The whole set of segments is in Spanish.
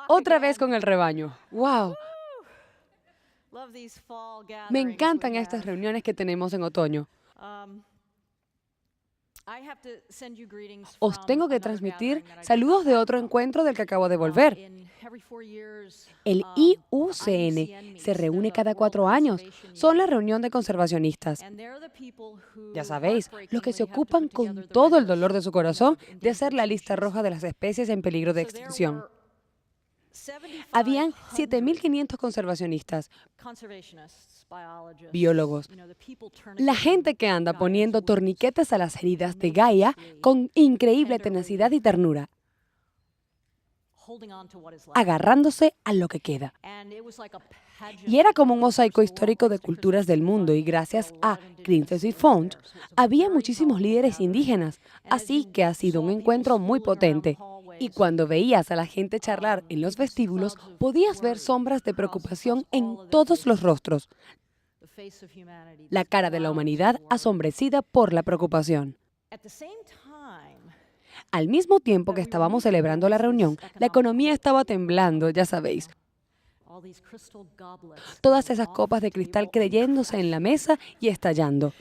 Otra vez con el rebaño. ¡Wow! Me encantan estas reuniones que tenemos en otoño. Os tengo que transmitir saludos de otro encuentro del que acabo de volver. El IUCN se reúne cada 4 años. Son la reunión de conservacionistas. Ya sabéis, los que se ocupan con todo el dolor de su corazón de hacer la lista roja de las especies en peligro de extinción. Habían 7.500 conservacionistas, biólogos, la gente que anda poniendo torniquetes a las heridas de Gaia con increíble tenacidad y ternura, agarrándose a lo que queda. Y era como un mosaico histórico de culturas del mundo, y gracias a Greenpeace Fund había muchísimos líderes indígenas, así que ha sido un encuentro muy potente. Y cuando veías a la gente charlar en los vestíbulos, podías ver sombras de preocupación en todos los rostros. La cara de la humanidad asombrecida por la preocupación. Al mismo tiempo que estábamos celebrando la reunión, la economía estaba temblando, ya sabéis. Todas esas copas de cristal creyéndose en la mesa y estallando.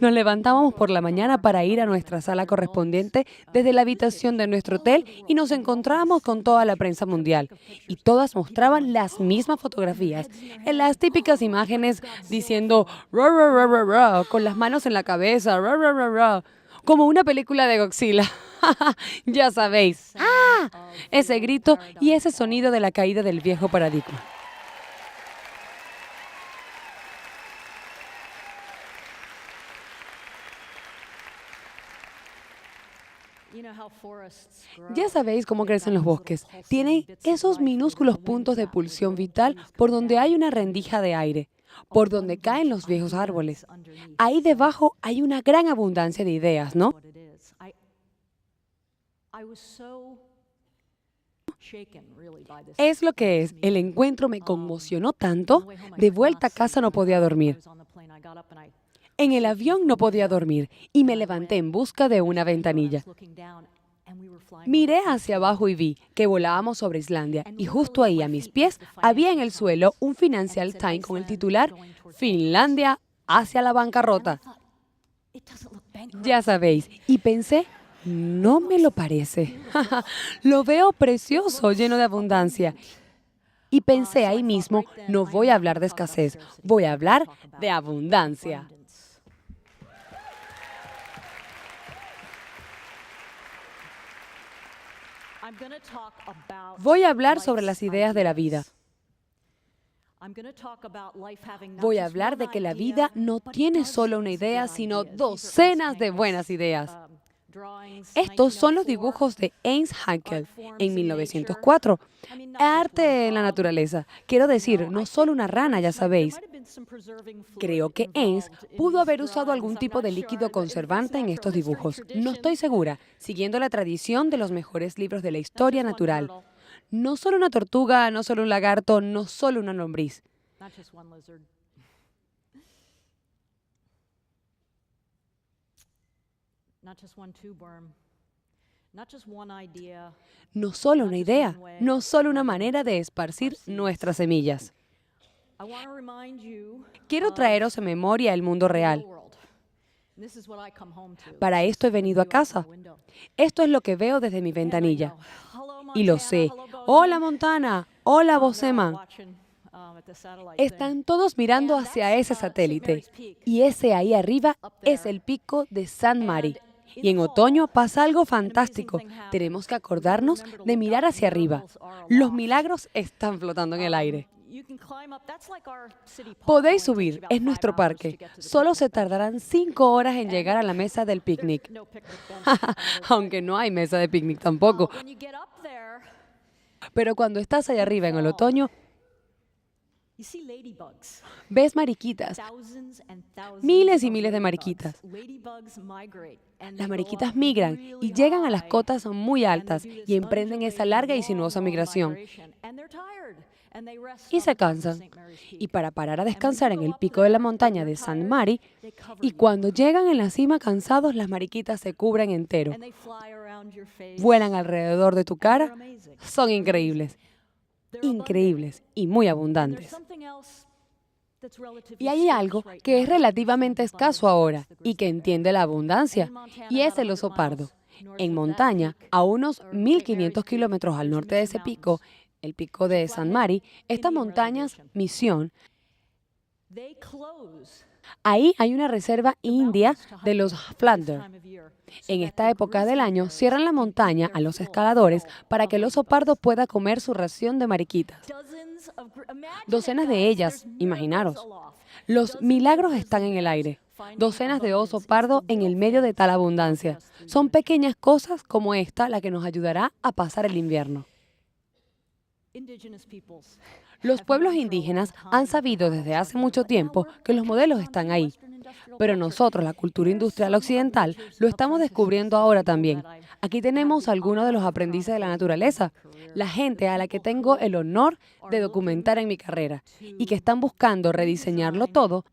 Nos levantábamos por la mañana para ir a nuestra sala correspondiente desde la habitación de nuestro hotel y nos encontrábamos con toda la prensa mundial. Y todas mostraban las mismas fotografías, en las típicas imágenes diciendo "ra, ra, ra, ra, ra", con las manos en la cabeza, "ra, ra, ra, ra", como una película de Godzilla. Ya sabéis. ¡Ah! Ese grito y ese sonido de la caída del viejo paradigma. Ya sabéis cómo crecen los bosques. Tienen esos minúsculos puntos de pulsión vital por donde hay una rendija de aire, por donde caen los viejos árboles. Ahí debajo hay una gran abundancia de ideas, ¿no? Es lo que es. El encuentro me conmocionó tanto. De vuelta a casa no podía dormir. En el avión no podía dormir y me levanté en busca de una ventanilla. Miré hacia abajo y vi que volábamos sobre Islandia y justo ahí a mis pies había en el suelo un Financial Times con el titular "Finlandia hacia la bancarrota". Ya sabéis, y pensé, no me lo parece. Lo veo precioso, lleno de abundancia. Y pensé ahí mismo, no voy a hablar de escasez, voy a hablar de abundancia. Voy a hablar sobre las ideas de la vida. Voy a hablar de que la vida no tiene solo una idea, sino docenas de buenas ideas. Estos son los dibujos de Ernst Haeckel en 1904. Arte en la naturaleza. Quiero decir, no solo una rana, ya sabéis. Creo que Ernst pudo haber usado algún tipo de líquido conservante en estos dibujos. No estoy segura, siguiendo la tradición de los mejores libros de la historia natural. No solo una tortuga, no solo un lagarto, no solo una lombriz. No solo una idea, no solo una manera de esparcir nuestras semillas. Quiero traeros a memoria el mundo real. Para esto he venido a casa. Esto es lo que veo desde mi ventanilla. Y lo sé. Hola, Montana. Hola, Bozeman. Están todos mirando hacia ese satélite. Y ese ahí arriba es el pico de San Mari. Y en otoño pasa algo fantástico. Tenemos que acordarnos de mirar hacia arriba. Los milagros están flotando en el aire. Podéis subir, es nuestro parque. Solo se tardarán 5 horas en llegar a la mesa del picnic. Aunque no hay mesa de picnic tampoco. Pero cuando estás allá arriba en el otoño, ves mariquitas, miles y miles de mariquitas. Las mariquitas migran y llegan a las cotas muy altas y emprenden esa larga y sinuosa migración. y se cansan. Y para parar a descansar en el pico de la montaña de St. Mary, y cuando llegan en la cima cansados, las mariquitas se cubren entero. Vuelan alrededor de tu cara. Son increíbles. Increíbles y muy abundantes. Y hay algo que es relativamente escaso ahora y que entiende la abundancia, y es el oso pardo. En montaña, a unos 1.500 kilómetros al norte de ese pico, el pico de St. Mary, estas montañas Misión, ahí hay una reserva india de los Flander. En esta época del año cierran la montaña a los escaladores para que el oso pardo pueda comer su ración de mariquitas. Docenas de ellas, imaginaros. Los milagros están en el aire. Docenas de oso pardo en el medio de tal abundancia. Son pequeñas cosas como esta la que nos ayudará a pasar el invierno. Los pueblos indígenas han sabido desde hace mucho tiempo que los modelos están ahí, pero nosotros, la cultura industrial occidental, lo estamos descubriendo ahora también. Aquí tenemos algunos de los aprendices de la naturaleza, la gente a la que tengo el honor de documentar en mi carrera y que están buscando rediseñarlo todo,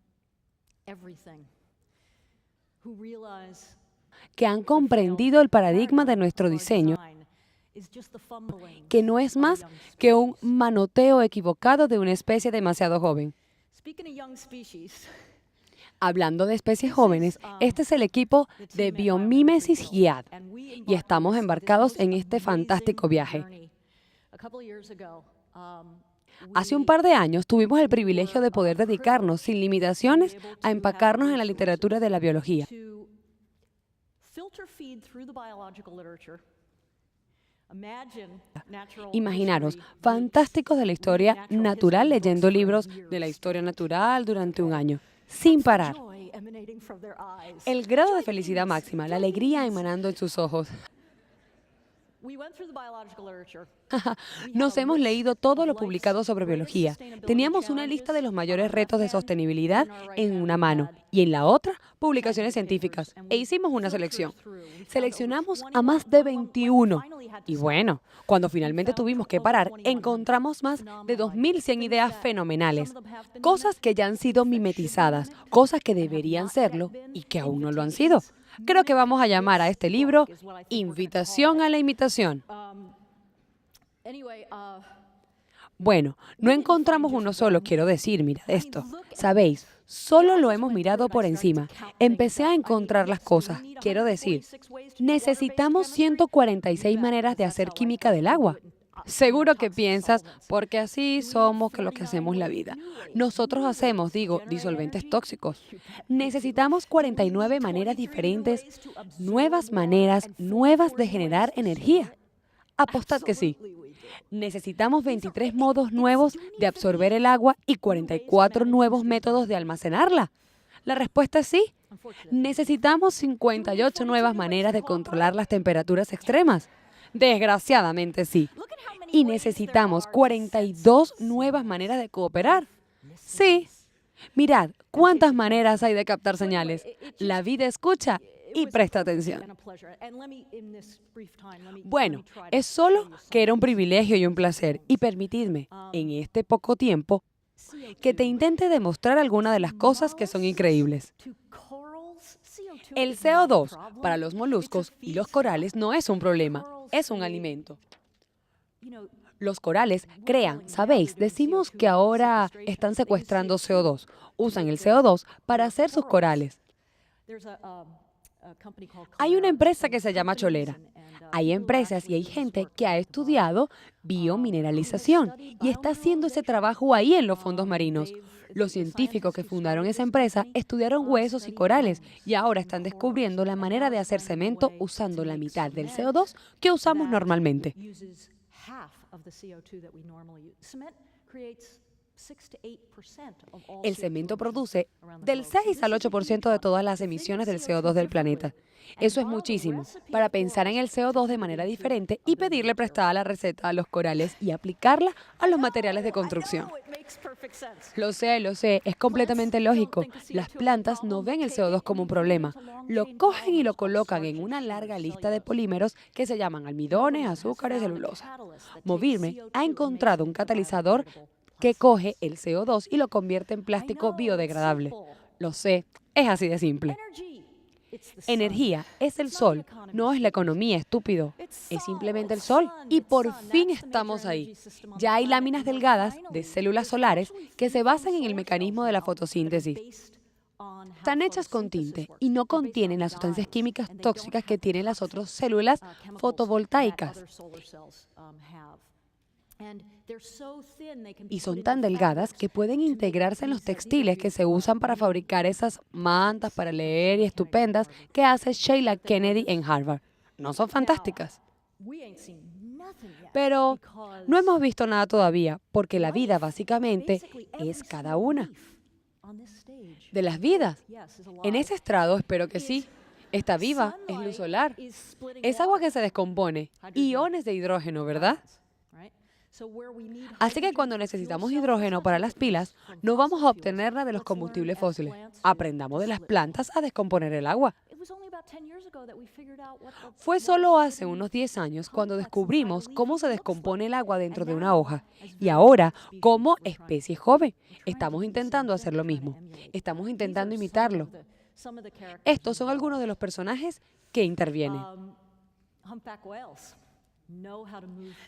que han comprendido el paradigma de nuestro diseño, que no es más que un manoteo equivocado de una especie demasiado joven. Hablando de especies jóvenes, este es el equipo de Biomímesis GIAD y estamos embarcados en este fantástico viaje. Hace un par de años tuvimos el privilegio de poder dedicarnos sin limitaciones a empacarnos en la literatura de la biología. Imaginaros, fantásticos de la historia natural leyendo libros de la historia natural durante un año, sin parar. El grado de felicidad máxima, la alegría emanando en sus ojos. Nos hemos leído todo lo publicado sobre biología. Teníamos una lista de los mayores retos de sostenibilidad en una mano y en la otra, publicaciones científicas. E hicimos una selección. Seleccionamos a más de 21. Y bueno, cuando finalmente tuvimos que parar, encontramos más de 2.100 ideas fenomenales. Cosas que ya han sido mimetizadas, cosas que deberían serlo y que aún no lo han sido. Creo que vamos a llamar a este libro Invitación a la imitación. Bueno, no encontramos uno solo, quiero decir, mirad esto. Sabéis, solo lo hemos mirado por encima. Empecé a encontrar las cosas, quiero decir. Necesitamos 146 maneras de hacer química del agua. Seguro que piensas, porque así somos que lo que hacemos la vida. Nosotros hacemos, disolventes tóxicos. Necesitamos 49 maneras diferentes, nuevas maneras, nuevas de generar energía. Apostad que sí. Necesitamos 23 modos nuevos de absorber el agua y 44 nuevos métodos de almacenarla. La respuesta es sí. Necesitamos 58 nuevas maneras de controlar las temperaturas extremas. Desgraciadamente sí. Y necesitamos 42 nuevas maneras de cooperar. Sí. Mirad, cuántas maneras hay de captar señales. La vida escucha y presta atención. Bueno, es solo que era un privilegio y un placer. Y permitidme, en este poco tiempo, que te intente demostrar algunas de las cosas que son increíbles. El CO2 para los moluscos y los corales no es un problema, es un alimento. Los corales crean, ¿sabéis? Decimos que ahora están secuestrando CO2. Usan el CO2 para hacer sus corales. Hay una empresa que se llama Cholera. Hay empresas y hay gente que ha estudiado biomineralización y está haciendo ese trabajo ahí en los fondos marinos. Los científicos que fundaron esa empresa estudiaron huesos y corales y ahora están descubriendo la manera de hacer cemento usando la mitad del CO2 que usamos normalmente. El cemento produce del 6 al 8% de todas las emisiones del CO2 del planeta. Eso es muchísimo para pensar en el CO2 de manera diferente y pedirle prestada la receta a los corales y aplicarla a los materiales de construcción. Lo sé, es completamente lógico. Las plantas no ven el CO2 como un problema. Lo cogen y lo colocan en una larga lista de polímeros que se llaman almidones, azúcares, celulosa. Movirme ha encontrado un catalizador que coge el CO2 y lo convierte en plástico biodegradable. Lo sé, es así de simple. Energía es el sol, no es la economía, estúpido. Es simplemente el sol. Y por fin estamos ahí. Ya hay láminas delgadas de células solares que se basan en el mecanismo de la fotosíntesis. Están hechas con tinte y no contienen las sustancias químicas tóxicas que tienen las otras células fotovoltaicas. Y son tan delgadas que pueden integrarse en los textiles que se usan para fabricar esas mantas para leer y estupendas que hace Sheila Kennedy en Harvard. ¿No son fantásticas? Pero no hemos visto nada todavía, porque la vida básicamente es cada una de las vidas. En ese estrado espero que sí. Está viva, es luz solar. Es agua que se descompone. Iones de hidrógeno, ¿verdad? Así que cuando necesitamos hidrógeno para las pilas, no vamos a obtenerla de los combustibles fósiles. Aprendamos de las plantas a descomponer el agua. Fue solo hace unos 10 años cuando descubrimos cómo se descompone el agua dentro de una hoja. Y ahora, como especie joven, estamos intentando hacer lo mismo. Estamos intentando imitarlo. Estos son algunos de los personajes que intervienen.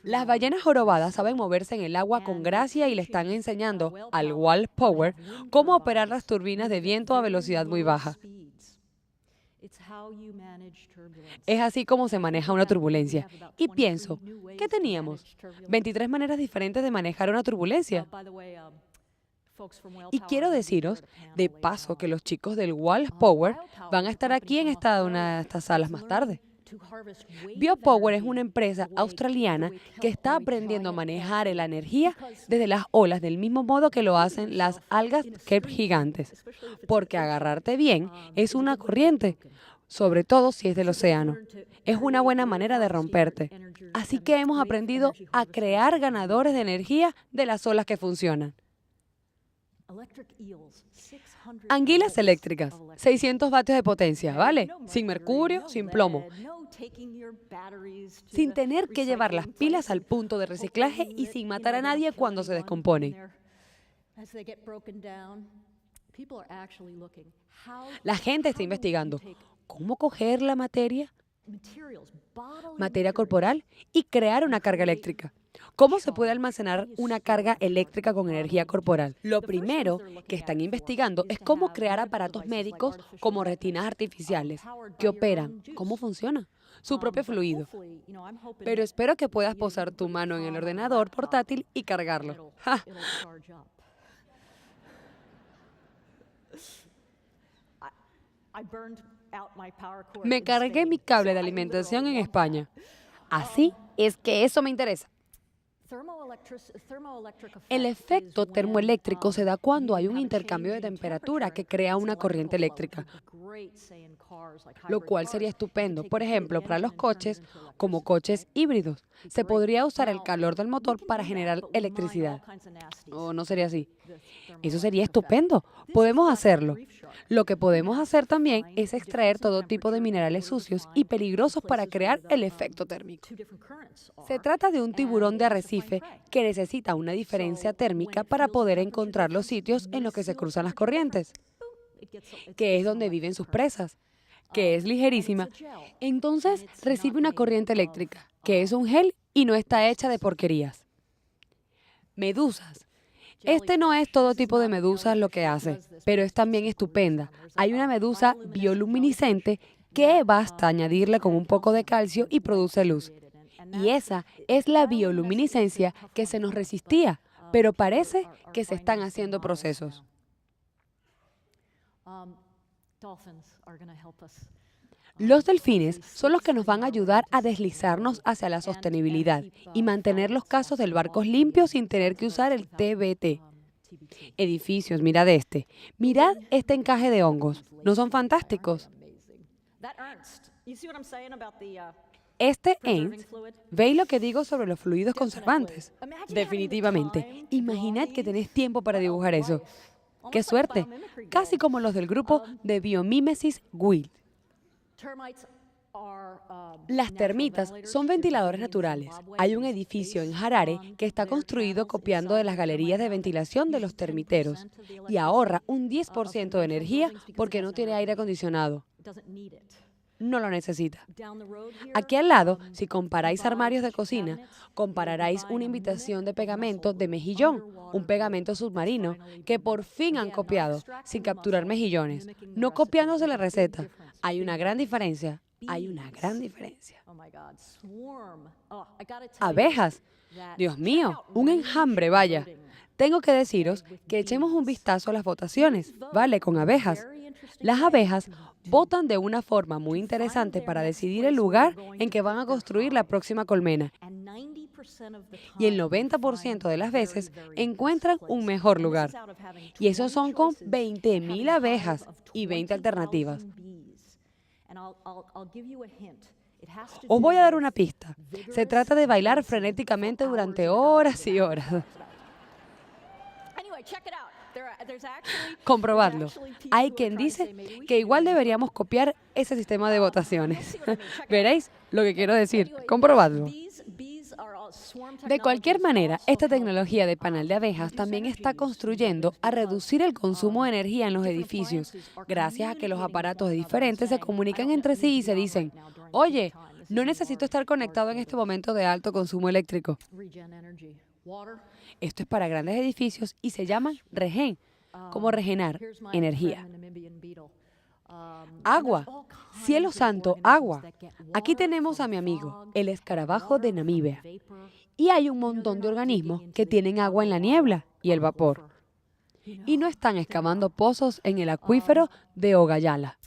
Las ballenas jorobadas saben moverse en el agua con gracia y le están enseñando al whale power cómo operar las turbinas de viento a velocidad muy baja. Es así como se maneja una turbulencia. Y pienso, ¿qué teníamos? 23 maneras diferentes de manejar una turbulencia. Y quiero deciros, de paso, que los chicos del Whale Power van a estar aquí en una de estas salas más tarde. BioPower es una empresa australiana que está aprendiendo a manejar la energía desde las olas del mismo modo que lo hacen las algas kelp gigantes, porque agarrarte bien es una corriente, sobre todo si es del océano. Es una buena manera de romperte. Así que hemos aprendido a crear ganadores de energía de las olas que funcionan. Anguilas eléctricas, 600 vatios de potencia, ¿vale? Sin mercurio, sin plomo. Sin tener que llevar las pilas al punto de reciclaje y sin matar a nadie cuando se descomponen. La gente está investigando cómo coger la materia corporal y crear una carga eléctrica. ¿Cómo se puede almacenar una carga eléctrica con energía corporal? Lo primero que están investigando es cómo crear aparatos médicos como retinas artificiales que operan. ¿Cómo funciona? Su propio fluido. Pero espero que puedas posar tu mano en el ordenador portátil y cargarlo. ¡Ja! Me cargué mi cable de alimentación en España. Así es que eso me interesa. El efecto termoeléctrico se da cuando hay un intercambio de temperatura que crea una corriente eléctrica, lo cual sería estupendo, por ejemplo, para los coches, como coches híbridos. Se podría usar el calor del motor para generar electricidad. ¿O no sería así? Eso sería estupendo. Podemos hacerlo. Lo que podemos hacer también es extraer todo tipo de minerales sucios y peligrosos para crear el efecto térmico. Se trata de un tiburón de arrecife que necesita una diferencia térmica para poder encontrar los sitios en los que se cruzan las corrientes, que es donde viven sus presas, que es ligerísima. Entonces recibe una corriente eléctrica, que es un gel y no está hecha de porquerías. Medusas. Este no es todo tipo de medusas lo que hace, pero es también estupenda. Hay una medusa bioluminiscente que basta añadirle con un poco de calcio y produce luz. Y esa es la bioluminiscencia que se nos resistía, pero parece que se están haciendo procesos. Los delfines son los que nos van a ayudar a deslizarnos hacia la sostenibilidad y mantener los casos del barco limpios sin tener que usar el TBT. Edificios, mirad este. Mirad este encaje de hongos. ¿No son fantásticos? Este ent, ¿veis lo que digo sobre los fluidos conservantes? Definitivamente. Imaginad que tenés tiempo para dibujar eso. ¡Qué suerte! Casi como los del grupo de biomímesis Guild. Las termitas son ventiladores naturales. Hay un edificio en Harare que está construido copiando de las galerías de ventilación de los termiteros y ahorra un 10% de energía porque no tiene aire acondicionado. No lo necesita. Aquí al lado, si comparáis armarios de cocina, compararéis una invitación de pegamento de mejillón, un pegamento submarino, que por fin han copiado, sin capturar mejillones, no copiándose la receta. Hay una gran diferencia. Hay una gran diferencia. Abejas. Dios mío, un enjambre, vaya. Tengo que deciros que echemos un vistazo a las votaciones, ¿vale? Con abejas. Las abejas votan de una forma muy interesante para decidir el lugar en que van a construir la próxima colmena. Y el 90% de las veces encuentran un mejor lugar. Y esos son con 20.000 abejas y 20 alternativas. Os voy a dar una pista. Se trata de bailar frenéticamente durante horas y horas. Comprobadlo. Hay quien dice que igual deberíamos copiar ese sistema de votaciones. ¿Veréis lo que quiero decir? Comprobadlo. De cualquier manera, esta tecnología de panal de abejas también está contribuyendo a reducir el consumo de energía en los edificios, gracias a que los aparatos diferentes se comunican entre sí y se dicen, oye, no necesito estar conectado en este momento de alto consumo eléctrico. Esto es para grandes edificios y se llama regen, como regenerar energía. Agua. Cielo santo, agua. Aquí tenemos a mi amigo, el escarabajo de Namibia. Y hay un montón de organismos que tienen agua en la niebla y el vapor. Y no están excavando pozos en el acuífero de Ogallala.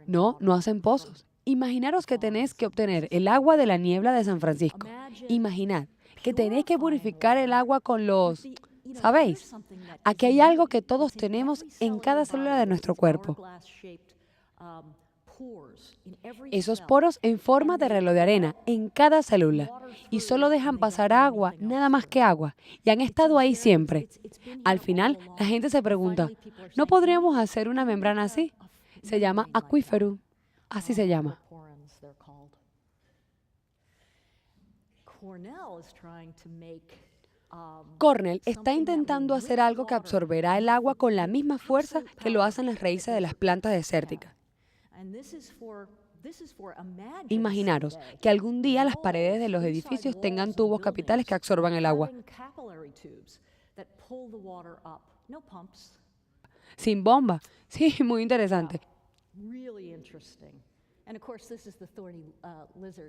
No, no hacen pozos. Imaginaros que tenéis que obtener el agua de la niebla de San Francisco. Imaginad que tenéis que purificar el agua con los... ¿Sabéis? Aquí hay algo que todos tenemos en cada célula de nuestro cuerpo. Esos poros en forma de reloj de arena en cada célula. Y solo dejan pasar agua, nada más que agua. Y han estado ahí siempre. Al final, la gente se pregunta, ¿no podríamos hacer una membrana así? Se llama acuífero. Así se llama. Cornell está intentando hacer algo que absorberá el agua con la misma fuerza que lo hacen las raíces de las plantas desérticas. Imaginaros que algún día las paredes de los edificios tengan tubos capitales que absorban el agua. Sin bomba. Sí, muy interesante.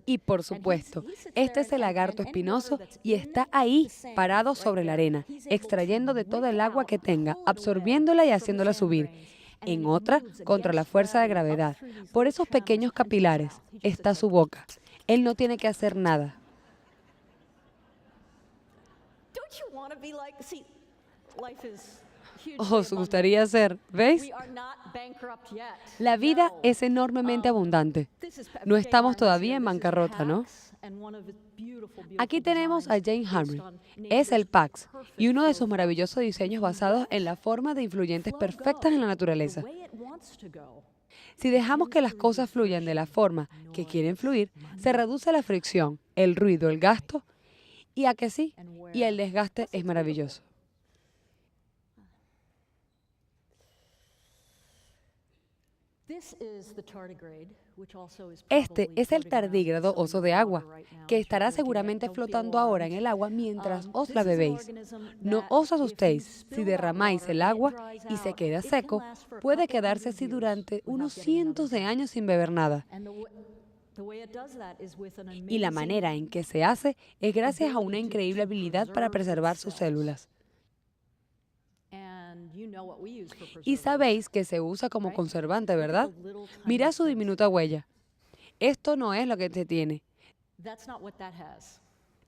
Y por supuesto, este es el lagarto espinoso y está ahí, parado sobre la arena, extrayendo de toda el agua que tenga, absorbiéndola y haciéndola subir. En otra, contra la fuerza de gravedad. Por esos pequeños capilares está su boca. Él no tiene que hacer nada. ¿Os gustaría ser? ¿Veis? La vida es enormemente abundante. No estamos todavía en bancarrota, ¿no? Aquí tenemos a Jane Hamry. Es el Pax y uno de sus maravillosos diseños basados en la forma de influyentes perfectas en la naturaleza. Si dejamos que las cosas fluyan de la forma que quieren fluir, se reduce la fricción, el ruido, el gasto, y a que sí, y el desgaste es maravilloso. Este es el tardígrado oso de agua, que estará seguramente flotando ahora en el agua mientras os la bebéis. No os asustéis, si derramáis el agua y se queda seco, puede quedarse así durante unos cientos de años sin beber nada. Y la manera en que se hace es gracias a una increíble habilidad para preservar sus células. Y sabéis que se usa como conservante, ¿verdad? Mira su diminuta huella. Esto no es lo que se tiene.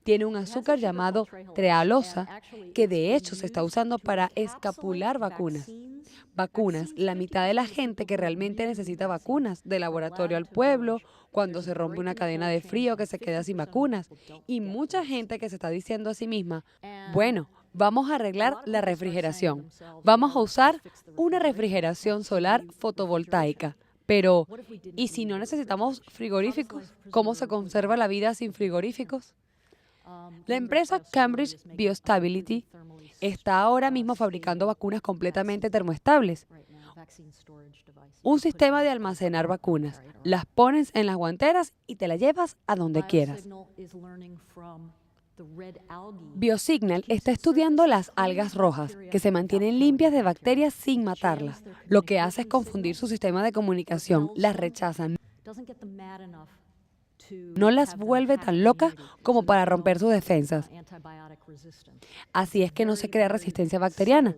Tiene un azúcar llamado trealosa, que de hecho se está usando para escapular vacunas. Vacunas, la mitad de la gente que realmente necesita vacunas, de laboratorio al pueblo, cuando se rompe una cadena de frío que se queda sin vacunas. Y mucha gente que se está diciendo a sí misma, bueno, vamos a arreglar la refrigeración. Vamos a usar una refrigeración solar fotovoltaica. Pero, ¿y si no necesitamos frigoríficos? ¿Cómo se conserva la vida sin frigoríficos? La empresa Cambridge Biostability está ahora mismo fabricando vacunas completamente termoestables. Un sistema de almacenar vacunas. Las pones en las guanteras y te las llevas a donde quieras. Biosignal está estudiando las algas rojas, que se mantienen limpias de bacterias sin matarlas. Lo que hace es confundir su sistema de comunicación. Las rechazan. No las vuelve tan locas como para romper sus defensas. Así es que no se crea resistencia bacteriana.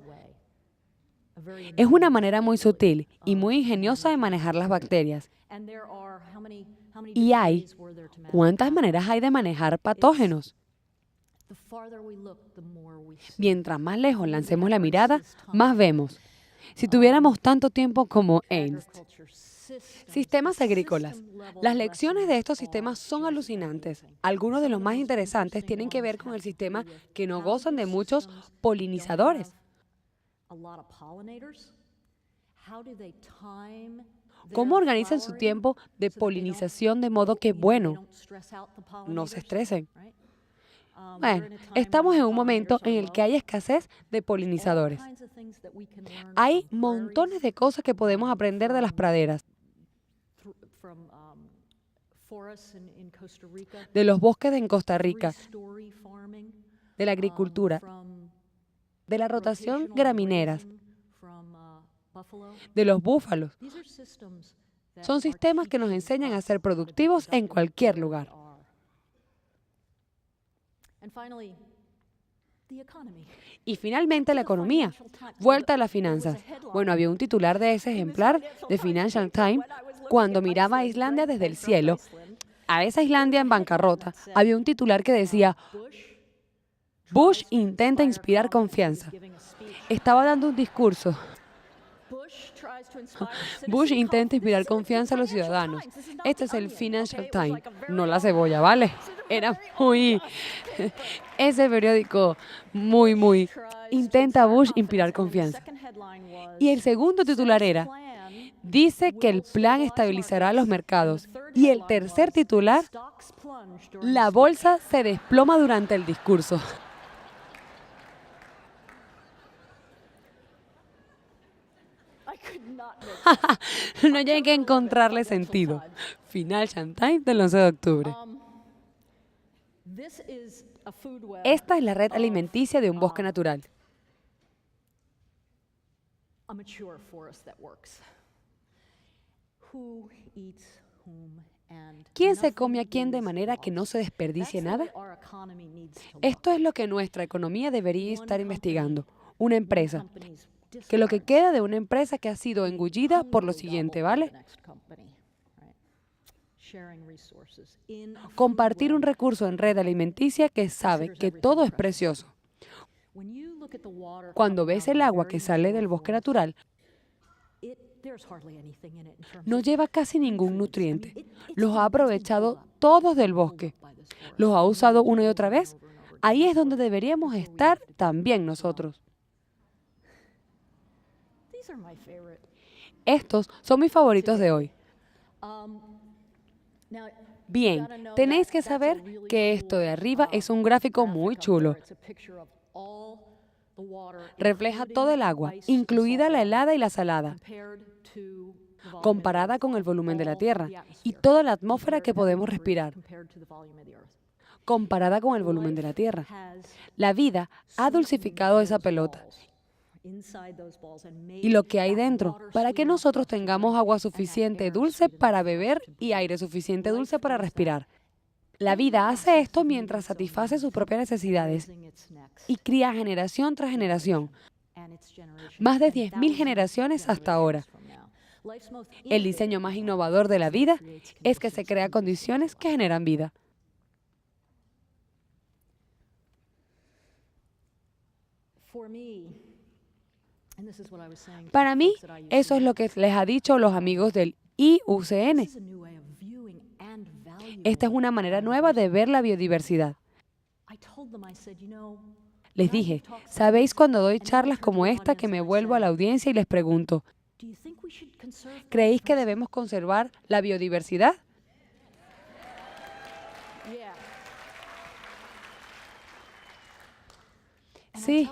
Es una manera muy sutil y muy ingeniosa de manejar las bacterias. Y ¿cuántas maneras hay de manejar patógenos? Mientras más lejos lancemos la mirada, más vemos. Si tuviéramos tanto tiempo como Einstein. Sistemas agrícolas. Las lecciones de estos sistemas son alucinantes. Algunos de los más interesantes tienen que ver con el sistema que no gozan de muchos polinizadores. ¿Cómo organizan su tiempo de polinización de modo que, bueno, no se estresen? Bueno, estamos en un momento en el que hay escasez de polinizadores. Hay montones de cosas que podemos aprender de las praderas, de los bosques en Costa Rica, de la agricultura, de la rotación gramineras, de los búfalos. Son sistemas que nos enseñan a ser productivos en cualquier lugar. Y finalmente la economía. Vuelta a las finanzas. Bueno, había un titular de ese ejemplar de Financial Times cuando miraba a Islandia desde el cielo. A esa Islandia en bancarrota había un titular que decía: Bush intenta inspirar confianza. Estaba dando un discurso. Bush intenta inspirar confianza a los ciudadanos. Este es el Financial Times, no la cebolla, ¿vale? Era muy... Ese periódico muy... Intenta Bush inspirar confianza. Y el segundo titular era: dice que el plan estabilizará los mercados. Y el tercer titular: la bolsa se desploma durante el discurso. No llegué a encontrarle sentido. Financial Times del 11 de octubre. Esta es la red alimenticia de un bosque natural. ¿Quién se come a quién de manera que no se desperdicie nada? Esto es lo que nuestra economía debería estar investigando. Una empresa. Que lo que queda de una empresa que ha sido engullida por lo siguiente, ¿vale? Compartir un recurso en red alimenticia que sabe que todo es precioso. Cuando ves el agua que sale del bosque natural, no lleva casi ningún nutriente. Los ha aprovechado todos del bosque. Los ha usado una y otra vez. Ahí es donde deberíamos estar también nosotros. Estos son mis favoritos de hoy. Bien, tenéis que saber que esto de arriba es un gráfico muy chulo. Refleja todo el agua, incluida la helada y la salada, comparada con el volumen de la Tierra y toda la atmósfera que podemos respirar, comparada con el volumen de la Tierra. La vida ha dulcificado esa pelota y lo que hay dentro, para que nosotros tengamos agua suficiente dulce para beber y aire suficiente dulce para respirar. La vida hace esto mientras satisface sus propias necesidades y cría generación tras generación, más de 10.000 generaciones hasta ahora. El diseño más innovador de la vida es que se crea condiciones que generan vida. Para mí, eso es lo que les ha dicho los amigos del IUCN. Esta es una manera nueva de ver la biodiversidad. Les dije, ¿sabéis cuando doy charlas como esta que me vuelvo a la audiencia y les pregunto, ¿creéis que debemos conservar la biodiversidad? Sí.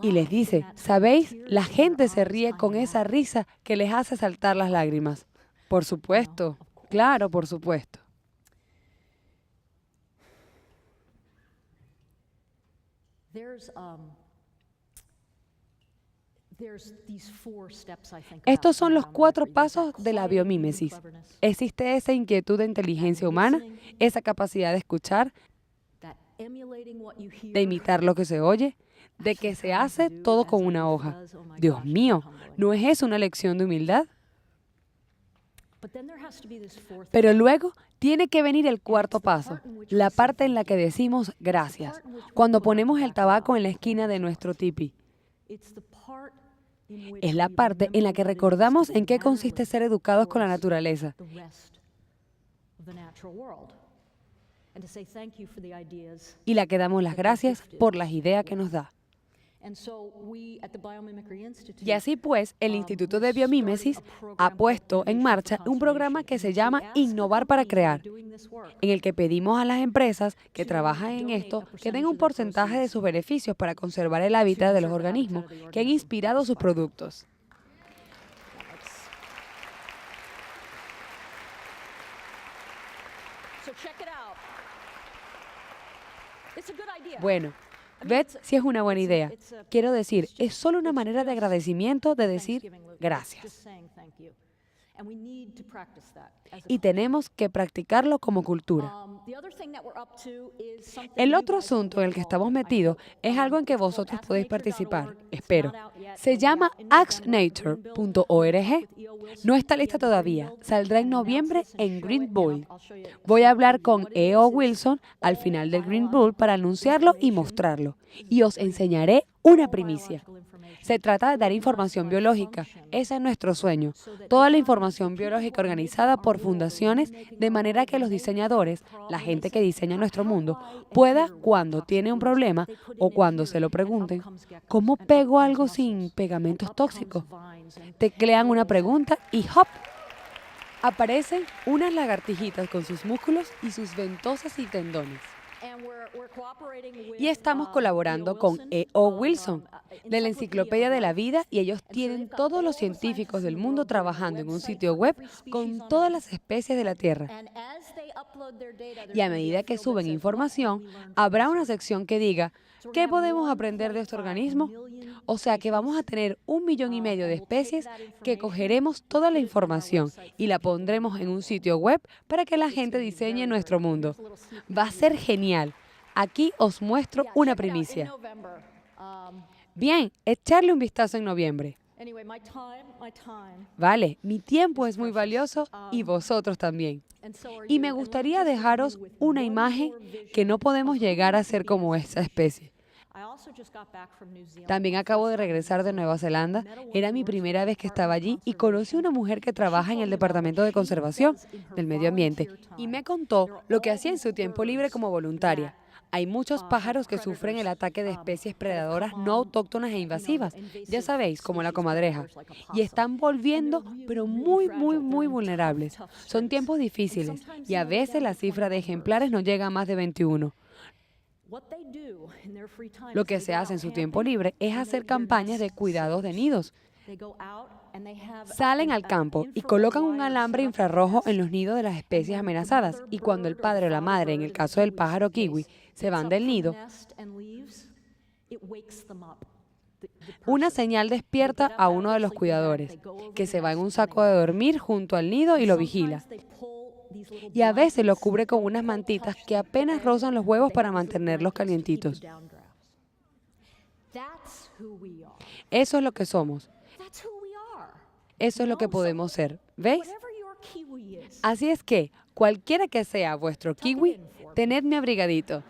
Y les dice, ¿sabéis? La gente se ríe con esa risa que les hace saltar las lágrimas. Por supuesto, claro, por supuesto. Estos son los 4 pasos de la biomímesis. Existe esa inquietud de inteligencia humana, esa capacidad de escuchar, de imitar lo que se oye, de que se hace todo con una hoja. Dios mío, ¿no es eso una lección de humildad? Pero luego tiene que venir el 4.º paso, la parte en la que decimos gracias, cuando ponemos el tabaco en la esquina de nuestro tipi. Es la parte en la que recordamos en qué consiste ser educados con la naturaleza. Y la que damos las gracias por las ideas que nos da. Y así pues, el Instituto de Biomímesis ha puesto en marcha un programa que se llama Innovar para Crear, en el que pedimos a las empresas que trabajan en esto que den un porcentaje de sus beneficios para conservar el hábitat de los organismos que han inspirado sus productos. Bueno, ved si es una buena idea. Quiero decir, es solo una manera de agradecimiento de decir gracias. Y tenemos que practicarlo como cultura. El otro asunto en el que estamos metidos es algo en que vosotros podéis participar, espero. Se llama axnature.org. No está lista todavía. Saldrá en noviembre en Green Bull. Voy a hablar con E.O. Wilson al final del Green Bull para anunciarlo y mostrarlo. Y os enseñaré una primicia. Se trata de dar información biológica. Ese es nuestro sueño. Toda la información biológica organizada por fundaciones, de manera que los diseñadores, la gente que diseña nuestro mundo, pueda, cuando tiene un problema o cuando se lo pregunten, ¿cómo pego algo sin pegamentos tóxicos? Teclean una pregunta y ¡hop! Aparecen unas lagartijitas con sus músculos y sus ventosas y tendones. Y estamos colaborando con E.O. Wilson, de la Enciclopedia de la Vida, y ellos tienen todos los científicos del mundo trabajando en un sitio web con todas las especies de la Tierra. Y a medida que suben información, habrá una sección que diga, ¿qué podemos aprender de este organismo? O sea que vamos a tener 1,5 millones de especies que cogeremos toda la información y la pondremos en un sitio web para que la gente diseñe nuestro mundo. Va a ser genial. Aquí os muestro una primicia. Bien, echarle un vistazo en noviembre. Vale, mi tiempo es muy valioso y vosotros también. Y me gustaría dejaros una imagen que no podemos llegar a ser como esa especie. También acabo de regresar de Nueva Zelanda. Era mi primera vez que estaba allí y conocí a una mujer que trabaja en el Departamento de Conservación del Medio Ambiente y me contó lo que hacía en su tiempo libre como voluntaria. Hay muchos pájaros que sufren el ataque de especies predadoras no autóctonas e invasivas, ya sabéis, como la comadreja, y están volviendo, pero muy vulnerables. Son tiempos difíciles y a veces la cifra de ejemplares no llega a más de 21. Lo que se hace en su tiempo libre es hacer campañas de cuidados de nidos. Salen al campo y colocan un alambre infrarrojo en los nidos de las especies amenazadas y cuando el padre o la madre, en el caso del pájaro kiwi, se van del nido, una señal despierta a uno de los cuidadores, que se va en un saco de dormir junto al nido y lo vigila. Y a veces lo cubre con unas mantitas que apenas rozan los huevos para mantenerlos calientitos. Eso es lo que somos. Eso es lo que podemos ser. ¿Veis? Así es que, cualquiera que sea vuestro kiwi, tenedme abrigadito.